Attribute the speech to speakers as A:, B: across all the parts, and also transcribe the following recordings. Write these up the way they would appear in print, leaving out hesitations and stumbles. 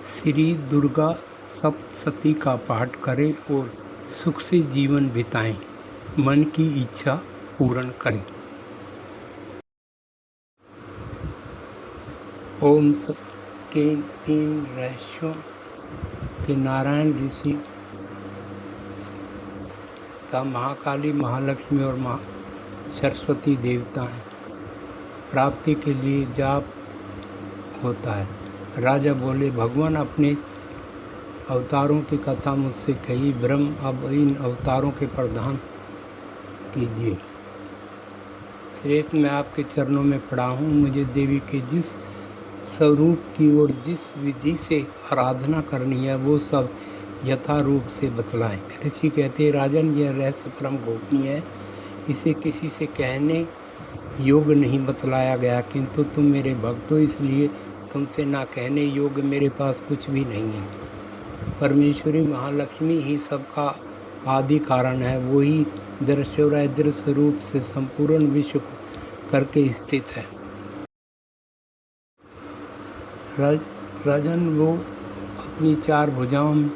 A: श्री दुर्गा सप्तशती का पाठ करें और सुख से जीवन बिताएं, मन की इच्छा पूर्ण करें। ओम के 3 रहस्यों के नारायण ऋषि तथा महाकाली, महालक्ष्मी और सरस्वती देवता हैं। प्राप्ति के लिए जाप होता है। राजा बोले, भगवान अपने अवतारों की कथा मुझसे कही, ब्रह्म अब इन अवतारों के प्रदान कीजिए। श्रेष्ठ मैं आपके चरणों में पड़ा हूँ। मुझे देवी के जिस स्वरूप की और जिस विधि से आराधना करनी है वो सब यथारूप से बतलाएं। ऋषि कहते, राजन, यह रहस्य परम गोपनीय है, इसे किसी से कहने योग्य नहीं बतलाया गया, किंतु तुम मेरे भक्त हो, इसलिए तुमसे ना कहने योग्य मेरे पास कुछ भी नहीं है। परमेश्वरी महालक्ष्मी ही सबका आदि कारण है। वो ही दृश्य और अदृश्य रूप से संपूर्ण विश्व करके स्थित है। राजन, वो अपनी 4 भुजाओं में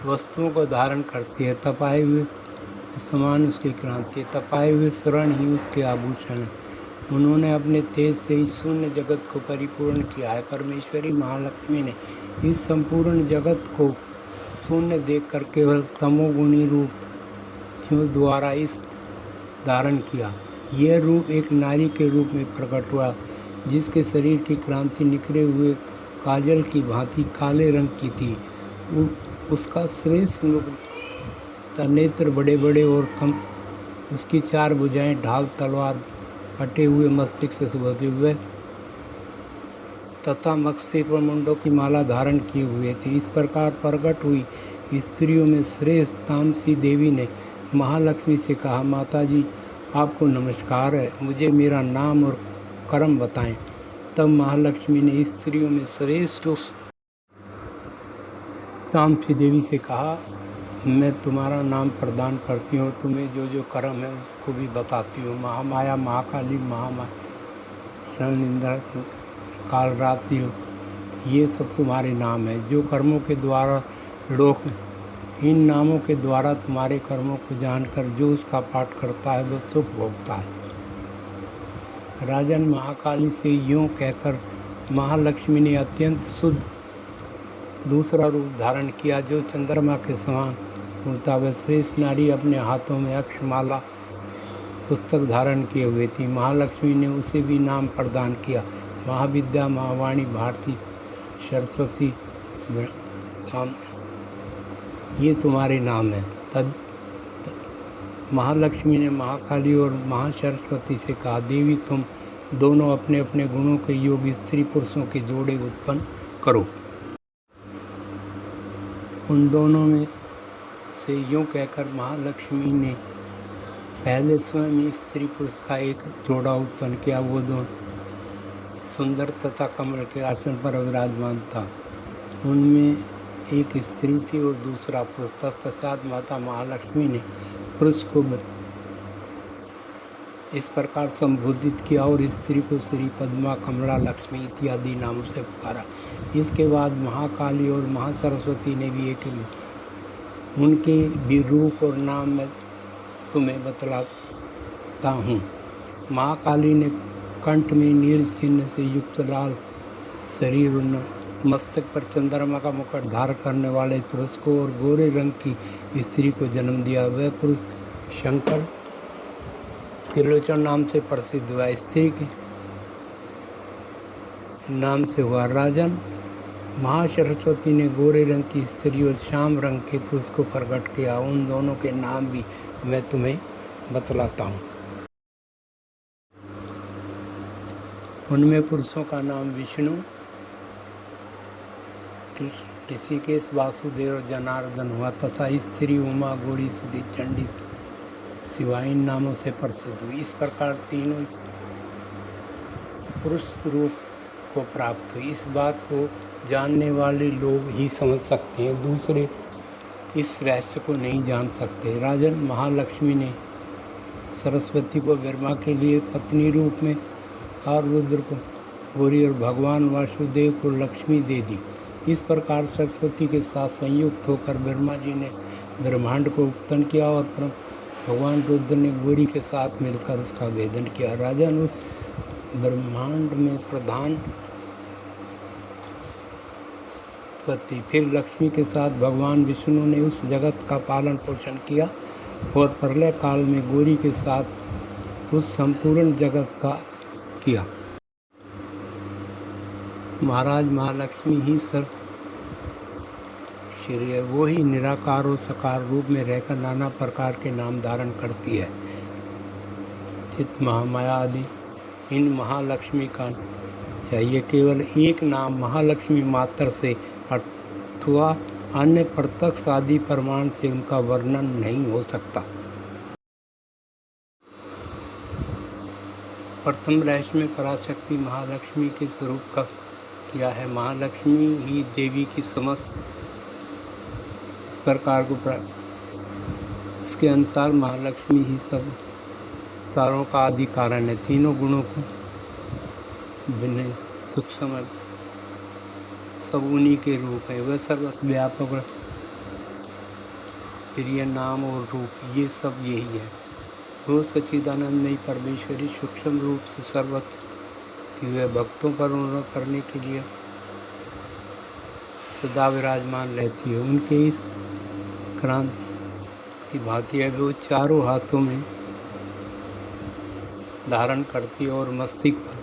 A: वस्तुओं को धारण करती है। तपाए हुए समान उसकी क्रांति, तपाए हुए स्वर्ण ही उसके आभूषण है। उन्होंने अपने तेज से इस शून्य जगत को परिपूर्ण किया है। परमेश्वरी महालक्ष्मी ने इस संपूर्ण जगत को शून्य देखकर केवल तमोगुणी रूप द्वारा इस धारण किया। यह रूप एक नारी के रूप में प्रकट हुआ, जिसके शरीर की क्रांति निखरे हुए काजल की भांति काले रंग की थी। उसका श्रेष्ठ नेत्र बड़े बड़े और कम, उसकी 4 भुजाएं ढाल तलवार कटे हुए मस्तिष्क से सुभते हुए तथा मत्स्य पर मुंडों की माला धारण किए हुए थे। इस प्रकार प्रकट हुई स्त्रियों में श्रेष्ठ तामसी देवी ने महालक्ष्मी से कहा, माता जी, आपको नमस्कार है, मुझे मेरा नाम और कर्म बताएं। तब महालक्ष्मी ने स्त्रियों में श्रेष्ठ उस तामसी देवी से कहा, मैं तुम्हारा नाम प्रदान करती हूँ, तुम्हें जो जो कर्म है उसको भी बताती हूँ। महामाया, महाकाली, महामाया, शनिंद्र, कालरात्रि, ये सब तुम्हारे नाम है। जो कर्मों के द्वारा लोग इन नामों के द्वारा तुम्हारे कर्मों को जानकर जो उसका पाठ करता है वह सुख भोगता है। राजन, महाकाली से यूँ कहकर महालक्ष्मी ने अत्यंत शुद्ध दूसरा रूप धारण किया, जो चंद्रमा के समान होता। वह श्रेष्ठ नारी अपने हाथों में अक्षमाला पुस्तक धारण किए हुए थी। महालक्ष्मी ने उसे भी नाम प्रदान किया, महाविद्या, महावाणी, भारती, सरस्वती, ये तुम्हारे नाम है। तद महालक्ष्मी ने महाकाली और महासरस्वती से कहा, देवी, तुम दोनों अपने अपने गुणों के योग स्त्री पुरुषों के जोड़े उत्पन्न करो। उन दोनों में से यूँ कहकर महालक्ष्मी ने पहले स्वयं स्त्री पुरुष का एक जोड़ा उत्पन्न किया। वो दोनों सुंदर तथा कमल के आसन पर विराजमान था। उनमें एक स्त्री थी और दूसरा पुरुष। तत्पश्चात माता महालक्ष्मी ने पुरुष को इस प्रकार संबोधित किया और स्त्री को श्री पद्मा, कमला, लक्ष्मी इत्यादि नामों से पुकारा। इसके बाद महाकाली और महासरस्वती ने भी एक उनके भी रूप और नाम मैं तुम्हें बतलाता हूँ। महाकाली ने कंठ में नील चिन्ह से युक्त लाल शरीर और मस्तक पर चंद्रमा का मुकुट धारण करने वाले पुरुष को और गोरे रंग की स्त्री को जन्म दिया। वह पुरुष शंकर त्रिलोचन नाम से प्रसिद्ध हुआ। स्त्री के नाम से हुआ। राजन, महासरस्वती ने गोरे रंग की स्त्री और श्याम रंग के पुरुष को प्रकट किया। उन दोनों के नाम भी मैं तुम्हें बतलाता हूँ। उनमें पुरुषों का नाम विष्णु, ऋषिकेश, वासुदेव और जनार्दन हुआ तथा स्त्री उमा, गौरी, सिद्धि, चंडी, शिवा इन नामों से प्रसिद्ध हुई। इस प्रकार तीनों पुरुष रूप को प्राप्त हुई। इस बात को जानने वाले लोग ही समझ सकते हैं, दूसरे इस रहस्य को नहीं जान सकते। राजन, महालक्ष्मी ने सरस्वती को ब्रह्मा के लिए पत्नी रूप में और रुद्र को गौरी और भगवान वासुदेव को लक्ष्मी दे दी। इस प्रकार सरस्वती के साथ संयुक्त होकर ब्रह्मा जी ने ब्रह्मांड को उत्पन्न किया और भगवान रुद्र ने गौरी के साथ मिलकर उसका वेदन किया। राजन, उस ब्रह्मांड में प्रधान उत्पत्ति, फिर लक्ष्मी के साथ भगवान विष्णु ने उस जगत का पालन पोषण किया और प्रलय काल में गौरी के साथ उस संपूर्ण जगत का किया। महाराज, महालक्ष्मी ही सर्व श्री है। वो ही निराकार और साकार रूप में रहकर नाना प्रकार के नाम धारण करती है। चित, महामाया आदि इन महालक्ष्मी का चाहिए केवल एक नाम महालक्ष्मी मात्र से अथवा अन्य प्रत्यक्ष आदि प्रमाण से उनका वर्णन नहीं हो सकता। प्रथम रहस्य में पराशक्ति महालक्ष्मी के स्वरूप का किया है। महालक्ष्मी ही देवी की समस्त इस प्रकार को इसके अनुसार महालक्ष्मी ही सब तारों का आदि कारण है। तीनों गुणों को भिन्न सूक्ष्म सब उन्हीं के रूप है। वह सर्वत्र व्यापक प्रिय नाम और रूप ये सब यही है। वो सच्चिदानंद में परमेश्वरी सूक्ष्म रूप से सर्वत्र वह भक्तों पर अनुग्रह करने के लिए सदा विराजमान रहती है। उनके इस क्रांति की भांति है वो चारों हाथों में धारण करती है और मस्तिष्क पर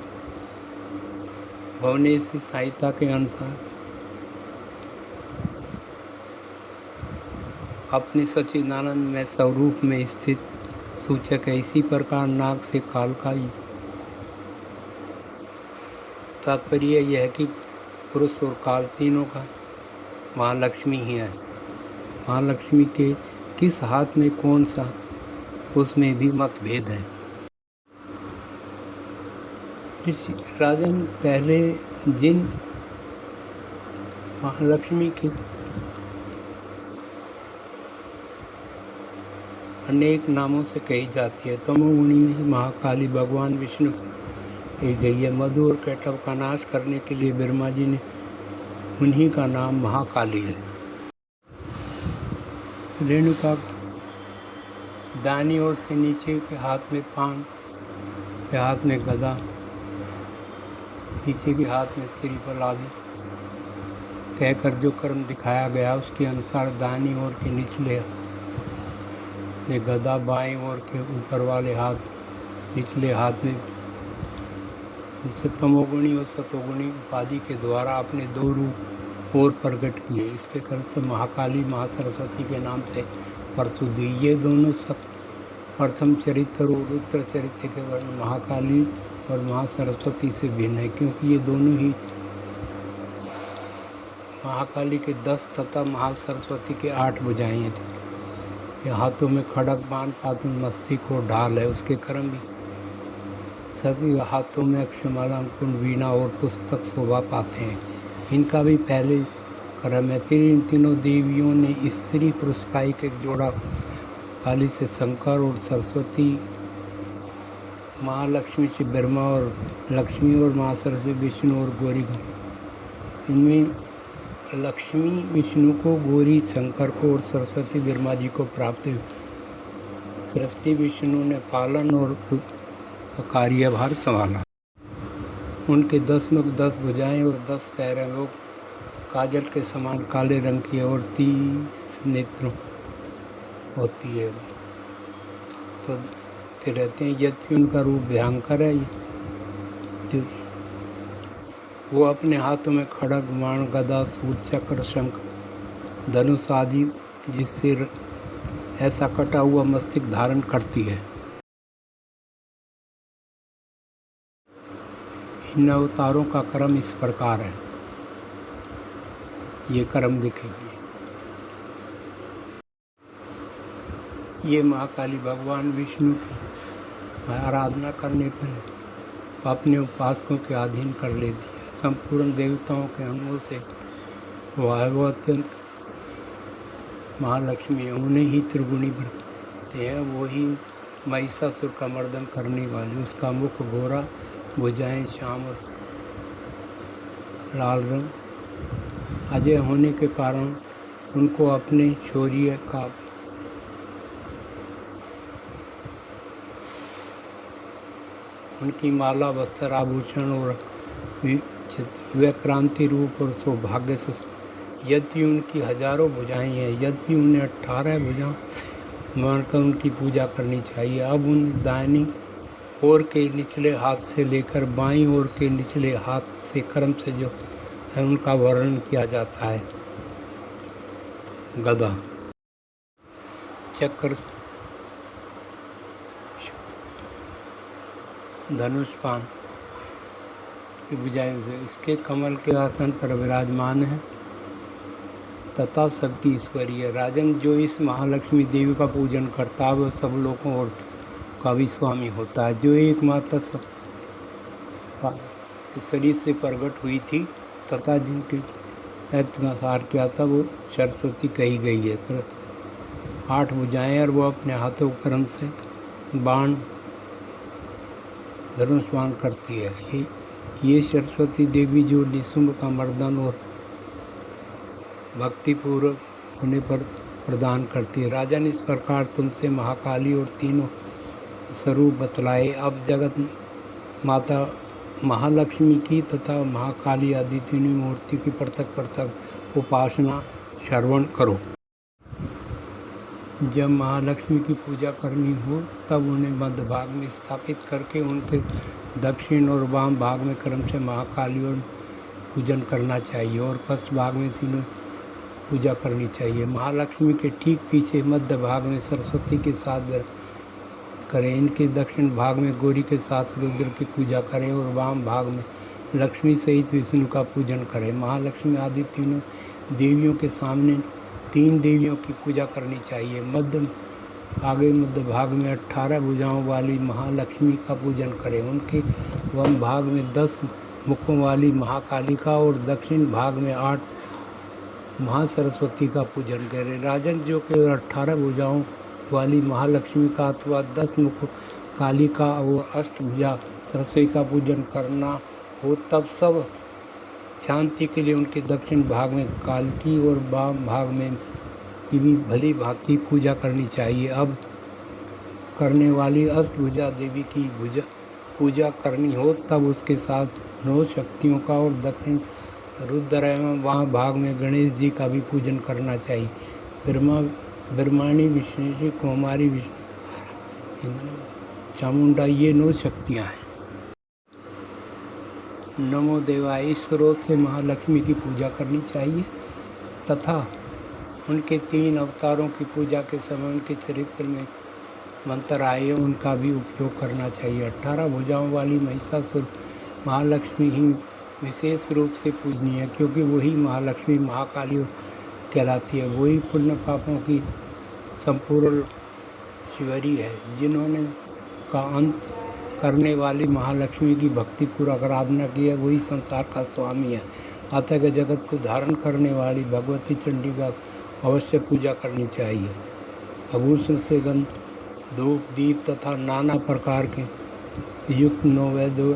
A: भवनेश की सहायता के अनुसार अपने सच्चिदानंद में स्वरूप में स्थित सूचक है। इसी प्रकार नाग से काल का तात्पर्य यह है कि पुरुष और काल तीनों का महालक्ष्मी ही है। महालक्ष्मी के किस हाथ में कौन सा, उसमें भी मतभेद है। राजन, पहले जिन महालक्ष्मी के अनेक नामों से कही जाती है, तमोगुणी में ही महाकाली भगवान विष्णु कही गई है। मधु और कैटव का नाश करने के लिए ब्रह्मा जी ने उन्हीं का नाम महाकाली है। रेणुका दानी ओर से नीचे के हाथ में पान, के हाथ में गदा, नीचे के हाथ में श्रीफल आदि कहकर जो कर्म दिखाया गया उसके अनुसार दानी ओर के निचले ने गदा, बाएं ओर के ऊपर वाले हाथ निचले हाथ में तमोगुणी और सतोगुणी उपाधि के द्वारा अपने दो रूप और प्रकट किए। इसके कारण से महाकाली महासरस्वती के नाम से प्रसिद्ध हुई। ये दोनों सब प्रथम चरित्र और उत्तर चरित्र के वर्ण महाकाली और महासरस्वती से भिन्न है, क्योंकि ये दोनों ही महाकाली के 10 तथा महासरस्वती के 8 भुजाएं हैं। ये हाथों में खड़ग, बाण, पातुन, मस्तिष्क और ढाल है। उसके क्रम भी सभी हाथों में अक्षमाला, अंकुश, वीणा और पुस्तक शोभा पाते हैं। इनका भी पहले क्रम है। फिर इन तीनों देवियों ने स्त्री पुरुष का एक जोड़ा काली से शंकर और सरस्वती, महालक्ष्मी से ब्रह्मा और लक्ष्मी और महासरस्वती विष्णु और गौरी को। इनमें लक्ष्मी विष्णु को, गौरी शंकर को और सरस्वती ब्रह्मा जी को प्राप्त हुई। सरस्वती विष्णु ने पालन और कार्यभार संभाला। उनके 10 मुख, 10 भुजाएं और 10 पैर हैं। वो काजल के समान काले रंग की और 30 नेत्र होती है। तो रहते हैं, यद्यपि उनका रूप भयंकर है, वो अपने हाथों में खड़ग, बाण, गदा, सूल, चक्र, शंख, धनुष आदि जिससे ऐसा कटा हुआ मस्तिष्क धारण करती है। इन अवतारों का क्रम इस प्रकार है, ये क्रम दिखेगी। ये महाकाली भगवान विष्णु की आराधना करने पर अपने उपासकों के अधीन कर लेती है। संपूर्ण देवताओं के अंगों से वो अत्यंत महालक्ष्मी है। उन्हें ही त्रिगुणी बनते हैं। वो ही महिषासुर का मर्दन करने वाली। उसका मुख गोरा, भुजाएं श्याम और लाल रंग अजय होने के कारण उनको अपने शौर्य का उनकी माला वस्त्र आभूषण और वे क्रांति रूप और सौभाग्य से यद्यपि उनकी हजारों भुजाएं हैं, यद्यपि उन्हें 18 भुजाएं मानकर उनकी पूजा करनी चाहिए। अब उन दाहिनी ओर के निचले हाथ से लेकर बाईं ओर के निचले हाथ से क्रम से जो है उनका वर्णन किया जाता है। गदा, चक्र, धनुष पान की भुजाएं इसके कमल के आसन पर विराजमान है तथा सबकी ईश्वरीय। राजन, जो इस महालक्ष्मी देवी का पूजन करता है वह सब लोगों और का भी स्वामी होता है। जो एकमात्र शरीर से प्रकट हुई थी तथा जिनके ऐतनासार किया था वो सरस्वती कही गई है। पर 8 भुजाएं और वो अपने हाथों क्रम से बाण धनुष बाण करती है। ये सरस्वती देवी जो निशुंभ का मर्दन और भक्तिपूर्वक होने पर प्रदान करती है। राजन, इस प्रकार तुमसे महाकाली और तीनों स्वरूप बतलाए। अब जगत माता महालक्ष्मी की तथा महाकाली आदि तीनों मूर्ति की पृथक पृथक उपासना श्रवण करो। जब महालक्ष्मी की पूजा करनी हो तब उन्हें मध्य भाग में स्थापित करके उनके दक्षिण और वाम भाग में क्रम से महाकाली और पूजन करना चाहिए और पश्चिम भाग में तीनों पूजा करनी चाहिए। महालक्ष्मी के ठीक पीछे मध्य भाग में सरस्वती के साथ करें। इनके दक्षिण भाग में गौरी के साथ रुद्र की पूजा करें और वाम भाग में लक्ष्मी सहित विष्णु का पूजन करें। महालक्ष्मी आदि तीनों देवियों के सामने 3 देवियों की पूजा करनी चाहिए। मध्य भाग में 18 भुजाओं वाली महालक्ष्मी का पूजन करें। उनके वाम भाग में 10 मुखों वाली महाकालिका और दक्षिण भाग में 8 महासरस्वती का पूजन करें। राजन, जो केवल 18 भुजाओं वाली महालक्ष्मी का अथवा 10 मुख कालिका और अष्टभुजा सरस्वती का पूजन करना हो तब सब शांति के लिए उनके दक्षिण भाग में कालकी और वाम भाग में की भी भली भांति पूजा करनी चाहिए। अब करने वाली अष्टभुजा देवी की पूजा करनी हो तब उसके साथ 9 शक्तियों का और दक्षिण रुद्र एवं वहाँ भाग में गणेश जी का भी पूजन करना चाहिए। ब्रह्माणी, विष्णु, कुमारी, चामुंडा, ये 9 शक्तियाँ हैं। नमो देवाय, इस स्रोत से महालक्ष्मी की पूजा करनी चाहिए तथा उनके 3 अवतारों की पूजा के समय उनके चरित्र में मंत्र आए उनका भी उपयोग करना चाहिए। 18 भुजाओं वाली महिषासुर महालक्ष्मी ही विशेष रूप से पूजनीय है क्योंकि वही महालक्ष्मी महाकाली कहलाती है। वही पुण्य पापों की संपूर्ण शिवरी है। जिन्होंने का अंत करने वाली महालक्ष्मी की भक्तिपूर्वक आराधना की है वही संसार का स्वामी है। अतः जगत को धारण करने वाली भगवती चंडी का अवश्य पूजा करनी चाहिए। आभूषण से गंध, धूप, दीप तथा नाना प्रकार के युक्त नैवेद्य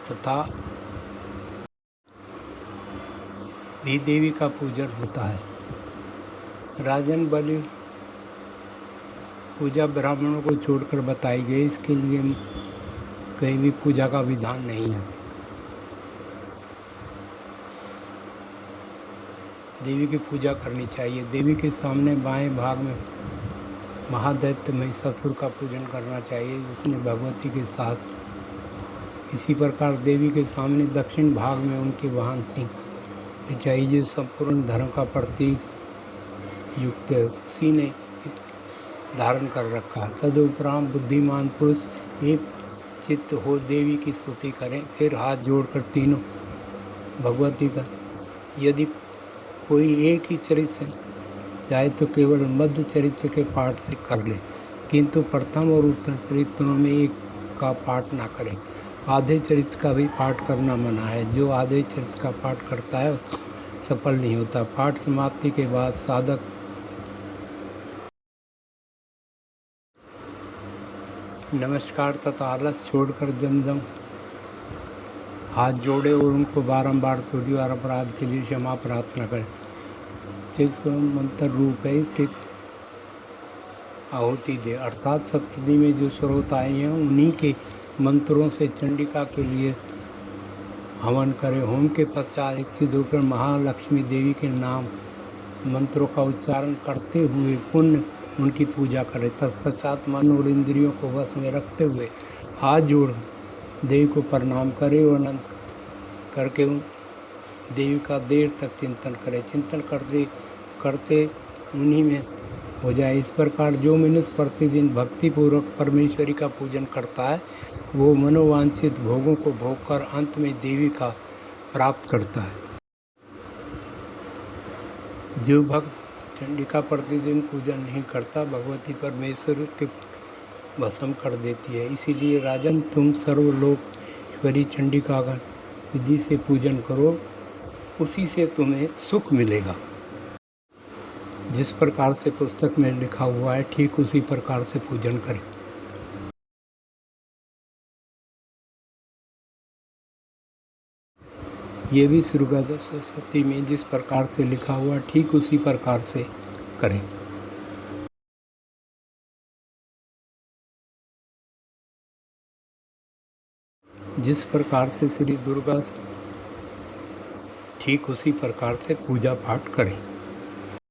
A: तथा भी देवी का पूजन होता है। राजन, बलि पूजा ब्राह्मणों को छोड़कर बताई गई, इसके लिए कहीं भी पूजा का विधान नहीं है। देवी की पूजा करनी चाहिए। देवी के सामने बाएं भाग में महादैत्य महिषासुर का पूजन करना चाहिए, उसने भगवती के साथ। इसी प्रकार देवी के सामने दक्षिण भाग में उनके वाहन सिंह चाहिए, जो संपूर्ण धर्म का प्रतीक युक्त है, उसी ने धारण कर रखा। तदुपरांत बुद्धिमान पुरुष एक चित्त हो देवी की स्तुति करें, फिर हाथ जोड़कर तीनों भगवती का, यदि कोई एक ही चरित्र से चाहे तो केवल मध्य चरित्र के पाठ से कर ले, किंतु प्रथम और उत्तर चरित्रों में एक का पाठ ना करें। आधे चरित्र का भी पाठ करना मना है। जो आधे चरित्र का पाठ करता है सफल नहीं होता। पाठ समाप्ति के बाद साधक नमस्कार तथा आलस छोड़कर जमजम हाथ जोड़े और उनको बारंबार थोड़ी बार अपराध के लिए क्षमा प्रार्थना करें। 600 मंत्र रूप है इसके आहुति दे, अर्थात सप्तमी में जो स्रोत आए हैं उन्हीं के मंत्रों से चंडिका के लिए हवन करें। होम के पश्चात स्थित होकर महालक्ष्मी देवी के नाम मंत्रों का उच्चारण करते हुए पुण्य उनकी पूजा करें। तत्पश्चात मन और इंद्रियों को वश में रखते हुए हाथ जोड़ देवी को प्रणाम करें और अनंत करके देवी का देर तक चिंतन करें। चिंतन करते करते उन्हीं में हो जाए। इस प्रकार जो मनुष्य प्रतिदिन भक्तिपूर्वक परमेश्वरी का पूजन करता है वो मनोवांछित भोगों को भोगकर अंत में देवी का प्राप्त करता है। जो भक्त चंडिका प्रतिदिन पूजन नहीं करता भगवती परमेश्वर के भस्म कर देती है। इसीलिए राजन तुम सर्वलोकेश्वरी चंडिका का विधि से पूजन करो, उसी से तुम्हें सुख मिलेगा। जिस प्रकार से पुस्तक में लिखा हुआ है ठीक उसी प्रकार से पूजन करें। ये भी श्री सरस्वती में जिस प्रकार से लिखा हुआ ठीक उसी प्रकार से करें। जिस प्रकार से श्री दुर्गा ठीक उसी प्रकार से पूजा पाठ करें।